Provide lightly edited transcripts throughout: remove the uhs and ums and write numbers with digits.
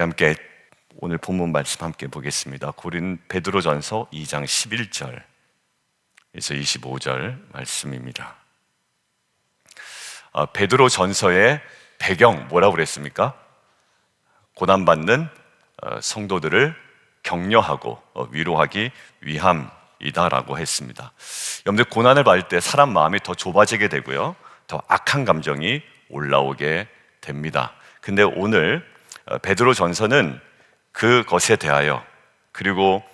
함께 오늘 본문 말씀 함께 보겠습니다. 베드로전서 2장 11절에서 25절 말씀입니다. 베드로전서의 배경 뭐라고 그랬습니까? 고난받는 성도들을 격려하고 위로하기 위함이다라고 했습니다. 여러분들, 고난을 받을 때 사람 마음이 더 좁아지게 되고요, 더 악한 감정이 올라오게 됩니다. 근데 오늘 베드로전서는 그것에 대하여, 그리고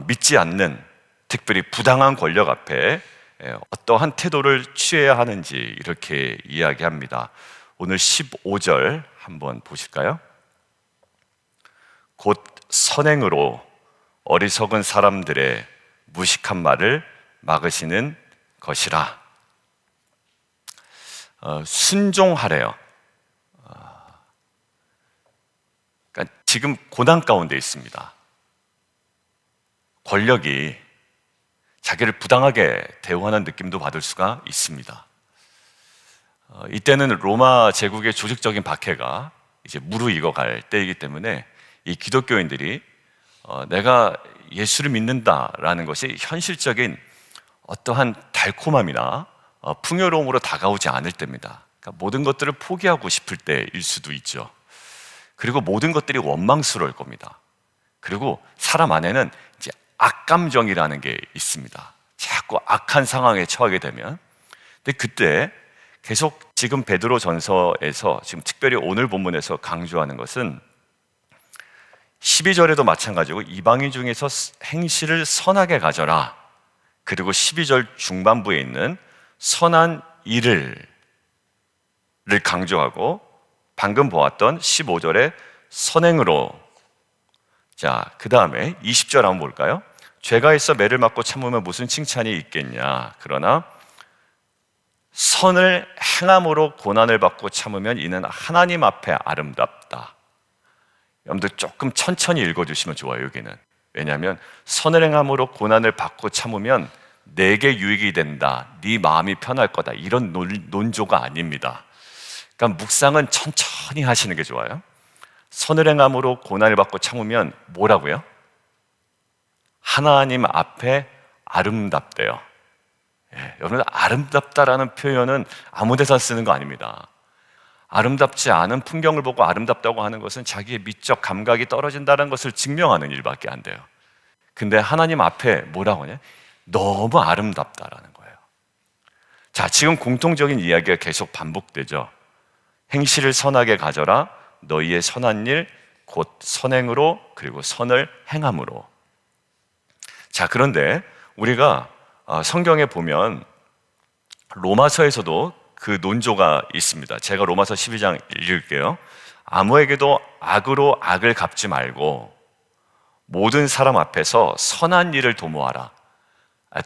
믿지 않는, 특별히 부당한 권력 앞에 어떠한 태도를 취해야 하는지 이렇게 이야기합니다. 오늘 15절 한번 보실까요? 곧 선행으로 어리석은 사람들의 무식한 말을 막으시는 것이라. 순종하래요. 그러니까 지금 고난 가운데 있습니다. 권력이 자기를 부당하게 대우하는 느낌도 받을 수가 있습니다. 이때는 로마 제국의 조직적인 박해가 이제 무르익어갈 때이기 때문에 이 기독교인들이 내가 예수를 믿는다라는 것이 현실적인 어떠한 달콤함이나 풍요로움으로 다가오지 않을 때입니다. 그러니까 모든 것들을 포기하고 싶을 때일 수도 있죠. 그리고 모든 것들이 원망스러울 겁니다. 그리고 사람 안에는 이제 악감정이라는 게 있습니다. 자꾸 악한 상황에 처하게 되면. 근데 그때 계속 지금 베드로전서에서, 지금 특별히 오늘 본문에서 강조하는 것은 12절에도 마찬가지고 이방인 중에서 행실을 선하게 가져라, 그리고 12절 중반부에 있는 선한 일을 강조하고, 방금 보았던 15절의 선행으로. 자, 그 다음에 20절 한번 볼까요? 죄가 있어 매를 맞고 참으면 무슨 칭찬이 있겠냐. 그러나 선을 행함으로 고난을 받고 참으면 이는 하나님 앞에 아름답다. 여러분들 조금 천천히 읽어주시면 좋아요, 여기는. 왜냐하면 선을 행함으로 고난을 받고 참으면 내게 유익이 된다, 네 마음이 편할 거다, 이런 논조가 아닙니다. 그러니까 묵상은 천천히 하시는 게 좋아요. 선을 행함으로 고난을 받고 참으면 뭐라고요? 하나님 앞에 아름답대요. 여러분, 아름답다라는 표현은 아무 데서 쓰는 거 아닙니다. 아름답지 않은 풍경을 보고 아름답다고 하는 것은 자기의 미적 감각이 떨어진다는 것을 증명하는 일밖에 안 돼요. 근데 하나님 앞에 뭐라고 하냐? 너무 아름답다라는 거예요. 자, 지금 공통적인 이야기가 계속 반복되죠. 행실을 선하게 가져라, 너희의 선한 일 곧 선행으로, 그리고 선을 행함으로. 자, 그런데 우리가 성경에 보면 로마서에서도 그 논조가 있습니다. 제가 로마서 12장 읽을게요. 아무에게도 악으로 악을 갚지 말고 모든 사람 앞에서 선한 일을 도모하라.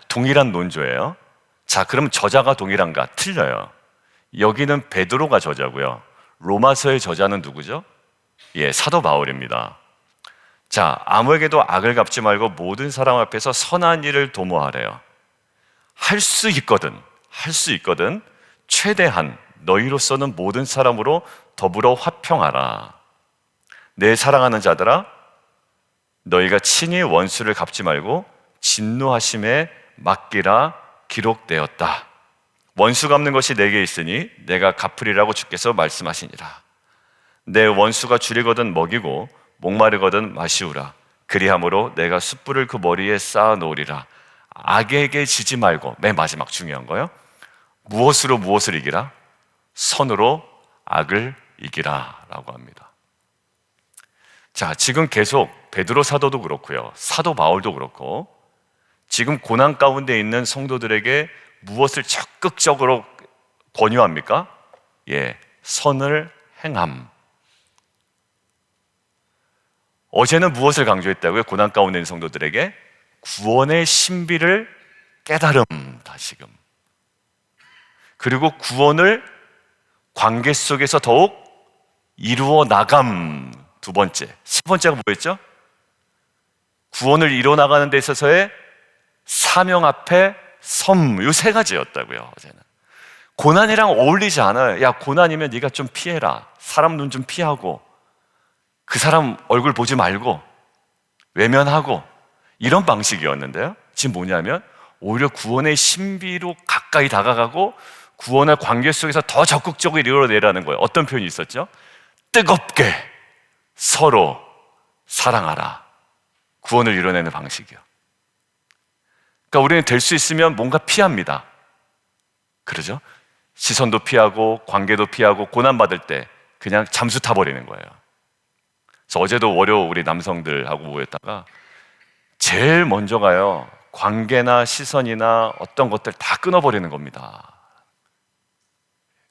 동일한 논조예요. 자, 그럼 저자가 동일한가? 틀려요. 여기는 베드로가 저자고요, 로마서의 저자는 누구죠? 사도 바울입니다. 자, 아무에게도 악을 갚지 말고 모든 사람 앞에서 선한 일을 도모하래요. 할 수 있거든 최대한 너희로서는 모든 사람으로 더불어 화평하라. 내 사랑하는 자들아, 너희가 친히 원수를 갚지 말고 진노하심에 맡기라 기록되었다. 원수 갚는 것이 내게 있으니 내가 갚으리라고 주께서 말씀하시니라. 내 원수가 줄이거든 먹이고 목마르거든 마시우라. 그리함으로 내가 숯불을 그 머리에 쌓아 놓으리라. 악에게 지지 말고, 맨 마지막 중요한 거요, 무엇으로 무엇을 이기라? 선으로 악을 이기라 라고 합니다. 자, 지금 계속 베드로 사도도 그렇고요, 사도 바울도 그렇고, 지금 고난 가운데 있는 성도들에게 무엇을 적극적으로 권유합니까? 선을 행함. 어제는 무엇을 강조했다고요? 고난 가운데 있는 성도들에게 구원의 신비를 깨달음, 다시금. 그리고 구원을 관계 속에서 더욱 이루어 나감, 두 번째. 세 번째가 뭐였죠? 구원을 이루어 나가는 데 있어서의 사명 앞에 섬, 이 세 가지였다고요, 어제는. 고난이랑 어울리지 않아요. 야, 고난이면 네가 좀 피해라, 사람 눈 좀 피하고, 그 사람 얼굴 보지 말고 외면하고 이런 방식이었는데요. 지금 뭐냐면 오히려 구원의 신비로 가까이 다가가고 구원의 관계 속에서 더 적극적으로 이루어내라는 거예요. 어떤 표현이 있었죠? 뜨겁게 서로 사랑하라. 구원을 이뤄내는 방식이요. 그러니까 우리는 될 수 있으면 뭔가 피합니다. 그러죠? 시선도 피하고 관계도 피하고 고난받을 때 그냥 잠수 타버리는 거예요. 그래서 어제도 월요 우리 남성들하고 모였다가 제일 먼저 가요. 관계나 시선이나 어떤 것들 다 끊어버리는 겁니다.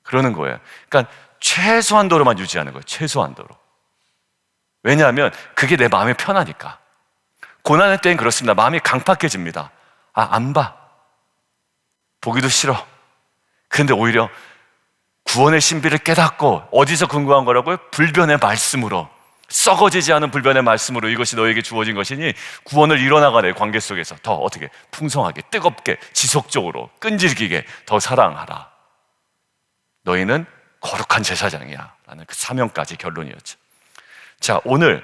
그러는 거예요. 그러니까 최소한도로만 유지하는 거예요. 최소한도로. 왜냐하면 그게 내 마음이 편하니까. 고난의 때는 그렇습니다. 마음이 강팍해집니다. 안 봐. 보기도 싫어. 그런데 오히려 구원의 신비를 깨닫고 어디서 궁금한 거라고요? 불변의 말씀으로, 썩어지지 않은 불변의 말씀으로 이것이 너에게 주어진 것이니 구원을 이뤄나가는 관계 속에서 더 어떻게 풍성하게, 뜨겁게, 지속적으로, 끈질기게 더 사랑하라. 너희는 거룩한 제사장이야 라는 그 사명까지 결론이었죠. 자, 오늘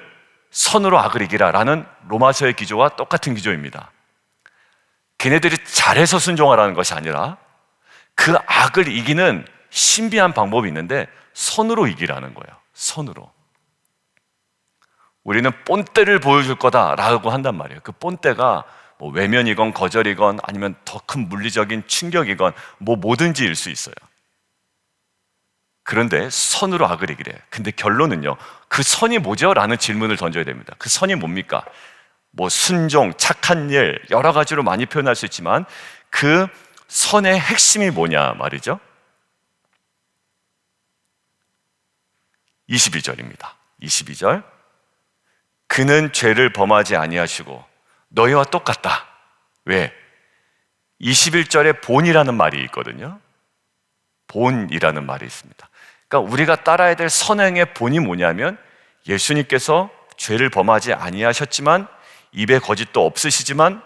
선으로 악을 이기라 라는 로마서의 기조와 똑같은 기조입니다. 걔네들이 잘해서 순종하라는 것이 아니라 그 악을 이기는 신비한 방법이 있는데 선으로 이기라는 거예요. 선으로. 우리는 본때를 보여줄 거다라고 한단 말이에요. 그 본때가 뭐 외면이건 거절이건 아니면 더 큰 물리적인 충격이건 뭐 뭐든지일 수 있어요. 그런데 선으로 악을 이기래. 근데 결론은요, 그 선이 뭐죠? 라는 질문을 던져야 됩니다. 그 선이 뭡니까? 뭐 순종, 착한 일, 여러 가지로 많이 표현할 수 있지만 그 선의 핵심이 뭐냐 말이죠. 22절입니다. 22절. 그는 죄를 범하지 아니하시고 너희와 똑같다. 왜? 21절에 본이라는 말이 있거든요. 본이라는 말이 있습니다. 그러니까 우리가 따라야 될 선행의 본이 뭐냐면 예수님께서 죄를 범하지 아니하셨지만 입에 거짓도 없으시지만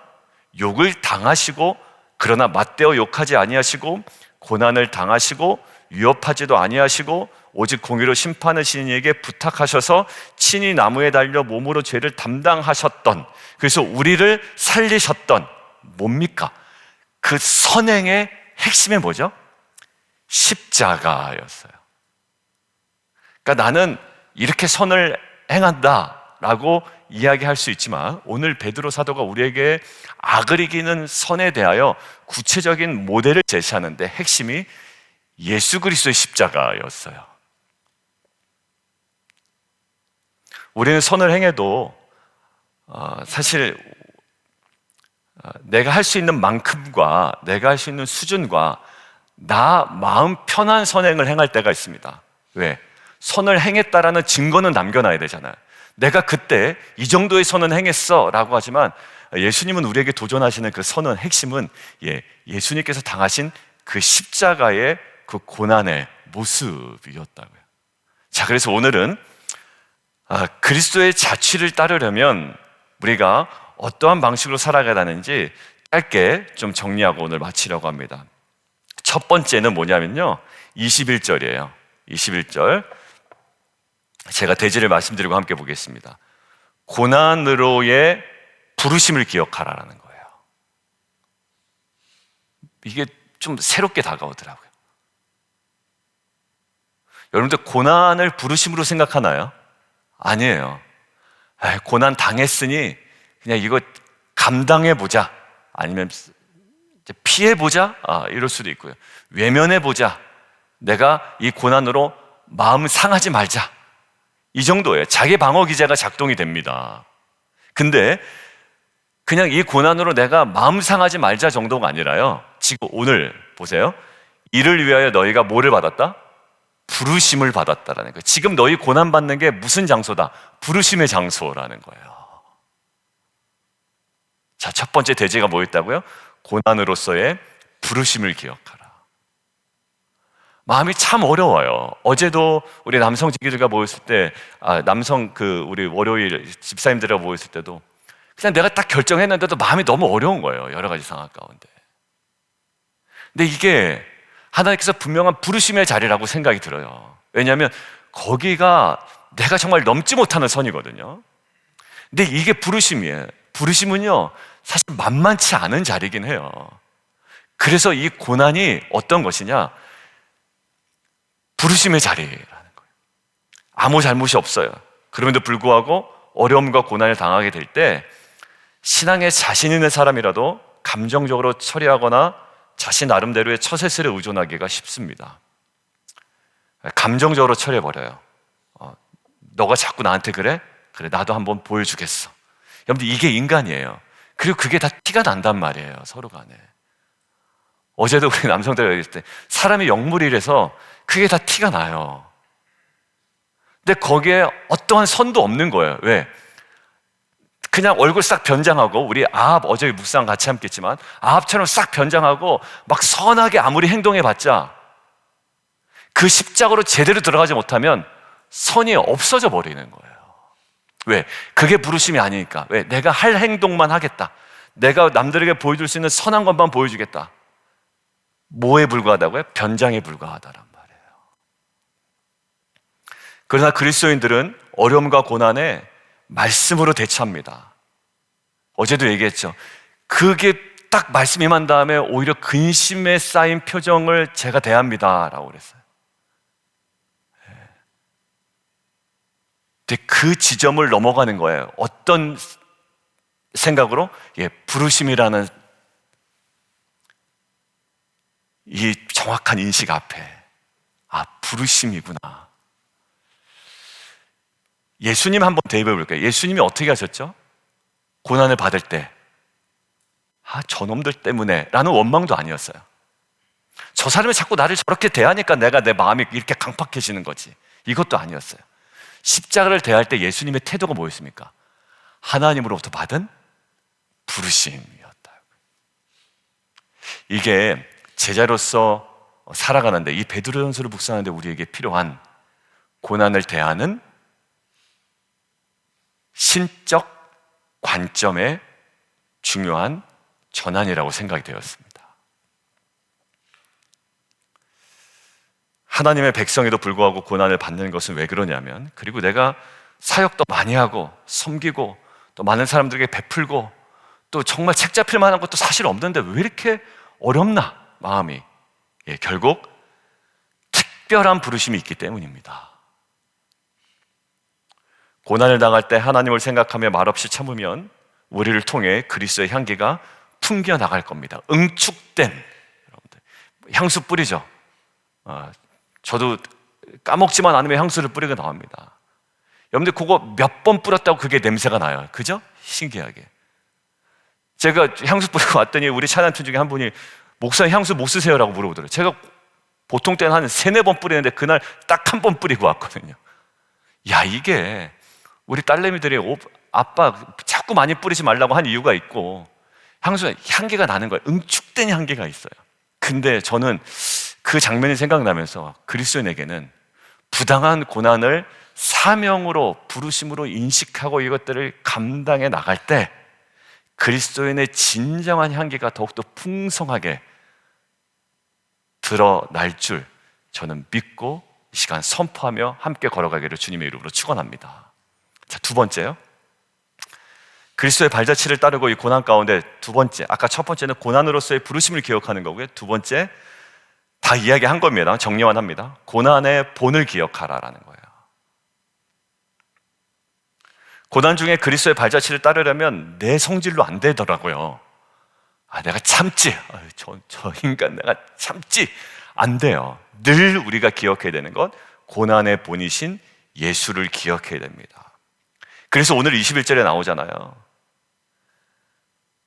욕을 당하시고 그러나 맞대어 욕하지 아니하시고 고난을 당하시고 위협하지도 아니하시고 오직 공의로 심판하시는 이에게 부탁하셔서 친히 나무에 달려 몸으로 죄를 담당하셨던, 그래서 우리를 살리셨던 뭡니까? 그 선행의 핵심이 뭐죠? 십자가였어요. 그러니까 나는 이렇게 선을 행한다라고 이야기할 수 있지만 오늘 베드로 사도가 우리에게 악을 이기는 선에 대하여 구체적인 모델을 제시하는데 핵심이 예수 그리스도의 십자가였어요. 우리는 선을 행해도 사실 내가 할 수 있는 만큼과 내가 할 수 있는 수준과 나 마음 편한 선행을 행할 때가 있습니다. 왜? 선을 행했다라는 증거는 남겨놔야 되잖아요. 내가 그때 이 정도의 선은 행했어 라고 하지만 예수님은 우리에게 도전하시는 그 선은 핵심은 예수님께서 당하신 그 십자가의 그 고난의 모습이었다고요. 자, 그래서 오늘은 그리스도의 자취를 따르려면 우리가 어떠한 방식으로 살아가야 하는지 짧게 좀 정리하고 오늘 마치려고 합니다. 첫 번째는 뭐냐면요, 21절이에요. 21절 제가 대지를 말씀드리고 함께 보겠습니다. 고난으로의 부르심을 기억하라라는 거예요. 이게 좀 새롭게 다가오더라고요. 여러분들 고난을 부르심으로 생각하나요? 아니에요. 고난 당했으니 그냥 이거 감당해보자, 아니면 피해보자, 이럴 수도 있고요. 외면해보자, 내가 이 고난으로 마음 상하지 말자, 이 정도예요. 자기 방어 기제가 작동이 됩니다. 근데 그냥 이 고난으로 내가 마음 상하지 말자 정도가 아니라요, 지금 오늘 보세요. 이를 위하여 너희가 뭐를 받았다? 부르심을 받았다라는 거예요. 지금 너희 고난받는 게 무슨 장소다? 부르심의 장소라는 거예요. 자, 첫 번째 대지가 뭐였다고요? 고난으로서의 부르심을 기억하라. 마음이 참 어려워요. 어제도 우리 남성 지기들과 모였을 때, 우리 월요일 집사님들과 모였을 때도 그냥 내가 딱 결정했는데도 마음이 너무 어려운 거예요. 여러 가지 상황 가운데. 근데 이게 하나님께서 분명한 부르심의 자리라고 생각이 들어요. 왜냐하면 거기가 내가 정말 넘지 못하는 선이거든요. 근데 이게 부르심이에요. 부르심은요, 사실 만만치 않은 자리긴 해요. 그래서 이 고난이 어떤 것이냐? 부르심의 자리라는 거예요. 아무 잘못이 없어요. 그럼에도 불구하고 어려움과 고난을 당하게 될 때 신앙에 자신 있는 사람이라도 감정적으로 처리하거나 자신 나름대로의 처세술에 의존하기가 쉽습니다. 감정적으로 처리해버려요. 너가 자꾸 나한테 그래? 그래, 나도 한번 보여주겠어. 여러분들, 이게 인간이에요. 그리고 그게 다 티가 난단 말이에요, 서로 간에. 어제도 우리 남성들 얘기했을 때 사람이 영물이라서 그게 다 티가 나요. 근데 거기에 어떠한 선도 없는 거예요. 왜? 그냥 얼굴 싹 변장하고, 우리 아합 어제 묵상 같이 함께 했지만 아합처럼 싹 변장하고 막 선하게 아무리 행동해봤자 그 십자가로 제대로 들어가지 못하면 선이 없어져 버리는 거예요. 왜? 그게 부르심이 아니니까. 왜? 내가 할 행동만 하겠다. 내가 남들에게 보여줄 수 있는 선한 것만 보여주겠다. 뭐에 불과하다고요? 변장에 불과하다란 말이에요. 그러나 그리스도인들은 어려움과 고난에 말씀으로 대처합니다. 어제도 얘기했죠. 그게 딱 말씀 임한 다음에 오히려 근심에 쌓인 표정을 제가 대합니다 라고 그랬어요. 근데 그 지점을 넘어가는 거예요. 어떤 생각으로? 부르심이라는 이 정확한 인식 앞에, 부르심이구나. 예수님 한번 대입해 볼까요? 예수님이 어떻게 하셨죠? 고난을 받을 때 저놈들 때문에 라는 원망도 아니었어요. 저 사람이 자꾸 나를 저렇게 대하니까 내가 내 마음이 이렇게 강팍해지는 거지. 이것도 아니었어요. 십자가를 대할 때 예수님의 태도가 뭐였습니까? 하나님으로부터 받은 부르심이었다. 이게 제자로서 살아가는데, 이 베드로전서를 묵상하는데 우리에게 필요한 고난을 대하는 신적 관점의 중요한 전환이라고 생각이 되었습니다. 하나님의 백성에도 불구하고 고난을 받는 것은 왜 그러냐면, 그리고 내가 사역도 많이 하고 섬기고 또 많은 사람들에게 베풀고 또 정말 책 잡힐 만한 것도 사실 없는데 왜 이렇게 어렵나 마음이. 결국 특별한 부르심이 있기 때문입니다. 고난을 당할 때 하나님을 생각하며 말없이 참으면 우리를 통해 그리스도의 향기가 풍겨 나갈 겁니다. 응축된, 여러분들, 향수 뿌리죠. 저도 까먹지만 않으면 향수를 뿌리고 나옵니다. 여러분들 그거 몇 번 뿌렸다고 그게 냄새가 나요. 그죠? 신기하게. 제가 향수 뿌리고 왔더니 우리 찬양팀 중에 한 분이 목사님 향수 못 쓰세요라고 물어보더라고요. 제가 보통 때는 한 3-4번 뿌리는데 그날 딱 1번 뿌리고 왔거든요. 이게 우리 딸내미들이 아빠 자꾸 많이 뿌리지 말라고 한 이유가 있고, 향기가 나는 거예요. 응축된 향기가 있어요. 근데 저는 그 장면이 생각나면서 그리스도인에게는 부당한 고난을 사명으로, 부르심으로 인식하고 이것들을 감당해 나갈 때 그리스도인의 진정한 향기가 더욱더 풍성하게 드러날 줄 저는 믿고 이 시간 선포하며 함께 걸어가기를 주님의 이름으로 축원합니다. 자, 두 번째요. 그리스도의 발자취를 따르고 이 고난 가운데 두 번째, 아까 첫 번째는 고난으로서의 부르심을 기억하는 거고요. 두 번째, 다 이야기한 겁니다. 정리만 합니다. 고난의 본을 기억하라라는 거예요. 고난 중에 그리스도의 발자취를 따르려면 내 성질로 안 되더라고요. 내가 참지. 저 인간 내가 참지. 안 돼요. 늘 우리가 기억해야 되는 것, 고난의 본이신 예수를 기억해야 됩니다. 그래서 오늘 21절에 나오잖아요.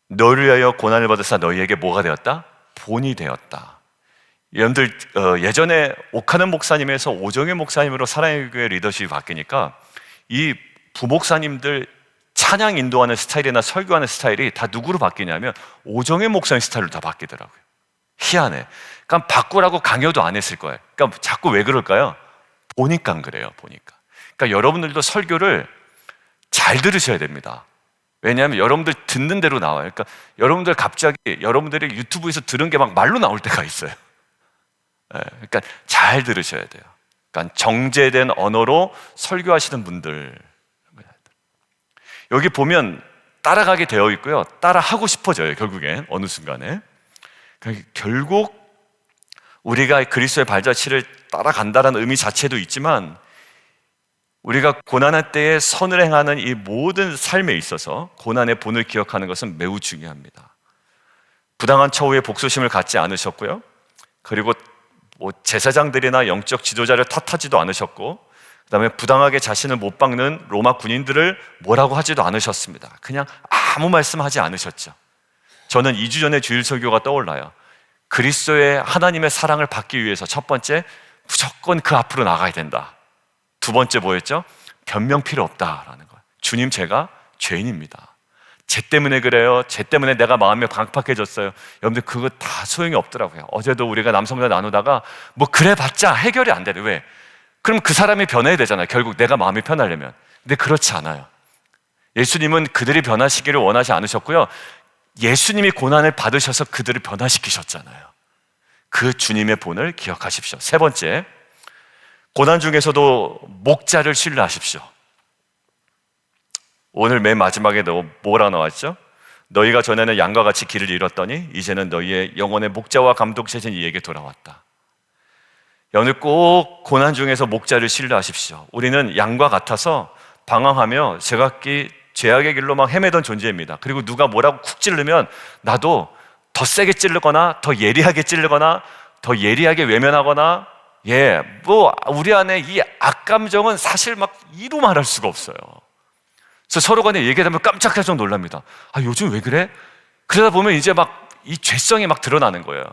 너를 위하여 고난을 받으사 너희에게 뭐가 되었다? 본이 되었다. 여러분들 예전에 옥하는 목사님에서 오정현 목사님으로 사랑의 교회 리더십이 바뀌니까 이 부목사님들 찬양 인도하는 스타일이나 설교하는 스타일이 다 누구로 바뀌냐면 오정현 목사님 스타일로 다 바뀌더라고요. 희한해. 그러니까 바꾸라고 강요도 안 했을 거예요. 그러니까 자꾸 왜 그럴까요? 보니까 그래요. 보니까. 그러니까 여러분들도 설교를 잘 들으셔야 됩니다. 왜냐하면 여러분들 듣는 대로 나와요. 그러니까 여러분들 갑자기 여러분들이 유튜브에서 들은 게 막 말로 나올 때가 있어요. 그러니까 잘 들으셔야 돼요. 그러니까 정제된 언어로 설교하시는 분들, 여기 보면 따라가게 되어 있고요, 따라하고 싶어져요. 결국엔 어느 순간에 결국 우리가 그리스도의 발자취를 따라간다는 의미 자체도 있지만, 우리가 고난할 때에 선을 행하는 이 모든 삶에 있어서 고난의 본을 기억하는 것은 매우 중요합니다. 부당한 처우에 복수심을 갖지 않으셨고요, 그리고 제사장들이나 영적 지도자를 탓하지도 않으셨고, 그 다음에 부당하게 자신을 못 박는 로마 군인들을 뭐라고 하지도 않으셨습니다. 그냥 아무 말씀하지 않으셨죠. 저는 2주 전에 주일 설교가 떠올라요. 그리스도의 하나님의 사랑을 받기 위해서 첫 번째, 무조건 그 앞으로 나가야 된다. 두 번째 뭐였죠? 변명 필요 없다라는 거예요. 주님, 제가 죄인입니다. 쟤 때문에 그래요. 쟤 때문에 내가 마음이 강팍해졌어요. 여러분들 그거 다 소용이 없더라고요. 어제도 우리가 남성들 나누다가 뭐 그래봤자 해결이 안 되네. 왜? 그럼 그 사람이 변해야 되잖아요. 결국 내가 마음이 편하려면. 근데 그렇지 않아요. 예수님은 그들이 변화시키기를 원하지 않으셨고요, 예수님이 고난을 받으셔서 그들을 변화시키셨잖아요. 그 주님의 본을 기억하십시오. 세 번째, 고난 중에서도 목자를 신뢰하십시오. 오늘 맨 마지막에 뭐라 나왔죠? 너희가 전에는 양과 같이 길을 잃었더니 이제는 너희의 영혼의 목자와 감독자신 이에게 돌아왔다. 오늘 꼭 고난 중에서 목자를 신뢰하십시오. 우리는 양과 같아서 방황하며 제각기 죄악의 길로 막 헤매던 존재입니다. 그리고 누가 뭐라고 쿡 찌르면 나도 더 세게 찌르거나 더 예리하게 찌르거나 더 예리하게 외면하거나, 우리 안에 이 악감정은 사실 막 이루 말할 수가 없어요. 그래서 서로 간에 얘기하면 깜짝깜짝 놀랍니다. 요즘 왜 그래? 그러다 보면 이제 막 이 죄성이 막 드러나는 거예요.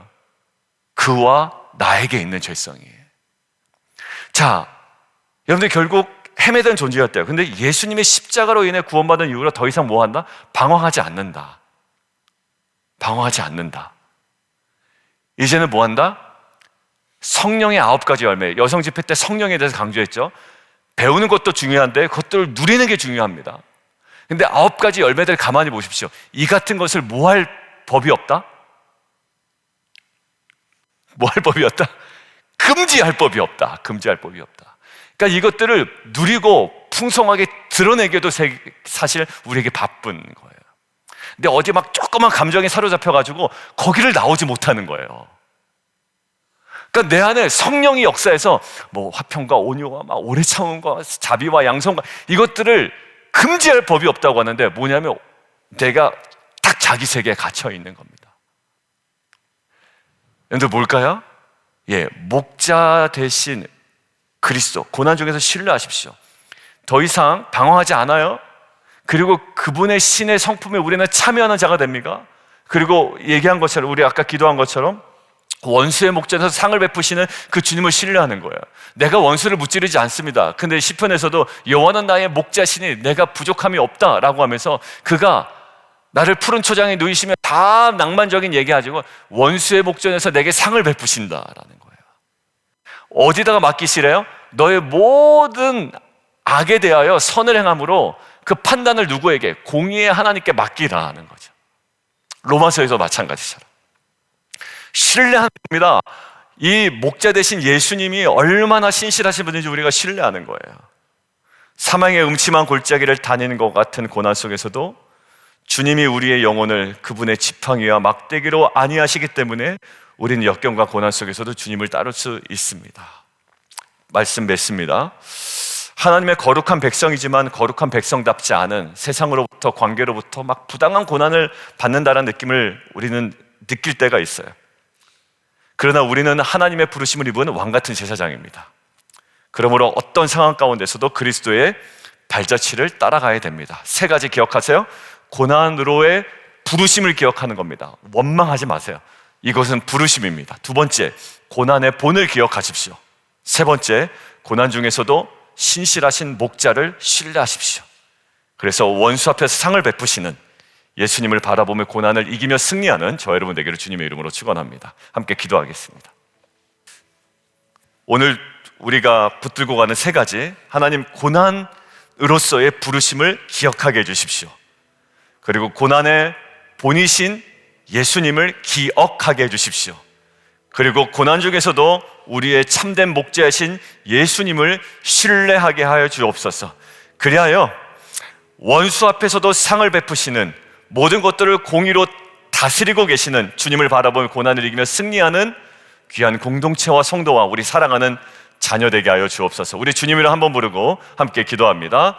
그와 나에게 있는 죄성이. 자, 여러분들 결국 헤매던 존재였대요. 근데 예수님의 십자가로 인해 구원받은 이후로 더 이상 뭐 한다? 방황하지 않는다. 방황하지 않는다. 이제는 뭐 한다? 성령의 9가지 열매. 여성 집회 때 성령에 대해서 강조했죠. 배우는 것도 중요한데 그것들을 누리는 게 중요합니다. 근데 9가지 열매들 가만히 보십시오. 이 같은 것을 뭐 할 법이 없다? 뭐 할 법이 없다? 금지할 법이 없다. 금지할 법이 없다. 그러니까 이것들을 누리고 풍성하게 드러내기도 사실 우리에게 바쁜 거예요. 근데 어디 막 조그만 감정에 사로잡혀가지고 거기를 나오지 못하는 거예요. 그러니까 내 안에 성령이 역사해서 뭐 화평과 온유와 막 오래 참음과 자비와 양성과 이것들을 금지할 법이 없다고 하는데, 뭐냐면 내가 딱 자기 세계에 갇혀 있는 겁니다. 여러분들 뭘까요? 목자 대신 그리스도, 고난 중에서 신뢰하십시오. 더 이상 방황하지 않아요. 그리고 그분의 신의 성품에 우리는 참여하는 자가 됩니까? 그리고 얘기한 것처럼, 우리 아까 기도한 것처럼 원수의 목전에서 상을 베푸시는 그 주님을 신뢰하는 거예요. 내가 원수를 무찌르지 않습니다. 근데 시편에서도 여호와는 나의 목자시니 내가 부족함이 없다라고 하면서 그가 나를 푸른 초장에 누이시며, 다 낭만적인 얘기하지고 원수의 목전에서 내게 상을 베푸신다라는 거예요. 어디다가 맡기시래요? 너의 모든 악에 대하여 선을 행함으로 그 판단을 누구에게? 공의의 하나님께 맡기라는 거죠. 로마서에서 마찬가지처럼 신뢰하는 겁니다. 이 목자 대신 예수님이 얼마나 신실하신 분인지 우리가 신뢰하는 거예요. 사망의 음침한 골짜기를 다니는 것 같은 고난 속에서도 주님이 우리의 영혼을 그분의 지팡이와 막대기로 안위하시기 때문에 우리는 역경과 고난 속에서도 주님을 따를 수 있습니다. 말씀 맺습니다. 하나님의 거룩한 백성이지만 거룩한 백성답지 않은 세상으로부터, 관계로부터 막 부당한 고난을 받는다는 느낌을 우리는 느낄 때가 있어요. 그러나 우리는 하나님의 부르심을 입은 왕같은 제사장입니다. 그러므로 어떤 상황 가운데서도 그리스도의 발자취를 따라가야 됩니다. 3가지 기억하세요. 고난으로의 부르심을 기억하는 겁니다. 원망하지 마세요. 이것은 부르심입니다. 2번째, 고난의 본을 기억하십시오. 3번째, 고난 중에서도 신실하신 목자를 신뢰하십시오. 그래서 원수 앞에서 상을 베푸시는 예수님을 바라보며 고난을 이기며 승리하는 저 여러분 되기를 주님의 이름으로 축원합니다. 함께 기도하겠습니다. 오늘 우리가 붙들고 가는 3가지, 하나님 고난으로서의 부르심을 기억하게 해주십시오. 그리고 고난의 본이신 예수님을 기억하게 해주십시오. 그리고 고난 중에서도 우리의 참된 목자이신 예수님을 신뢰하게 하여 주옵소서. 그리하여 원수 앞에서도 상을 베푸시는, 모든 것들을 공의로 다스리고 계시는 주님을 바라보며 고난을 이기며 승리하는 귀한 공동체와 성도와 우리 사랑하는 자녀 되게 하여 주옵소서. 우리 주님이라 한번 부르고 함께 기도합니다.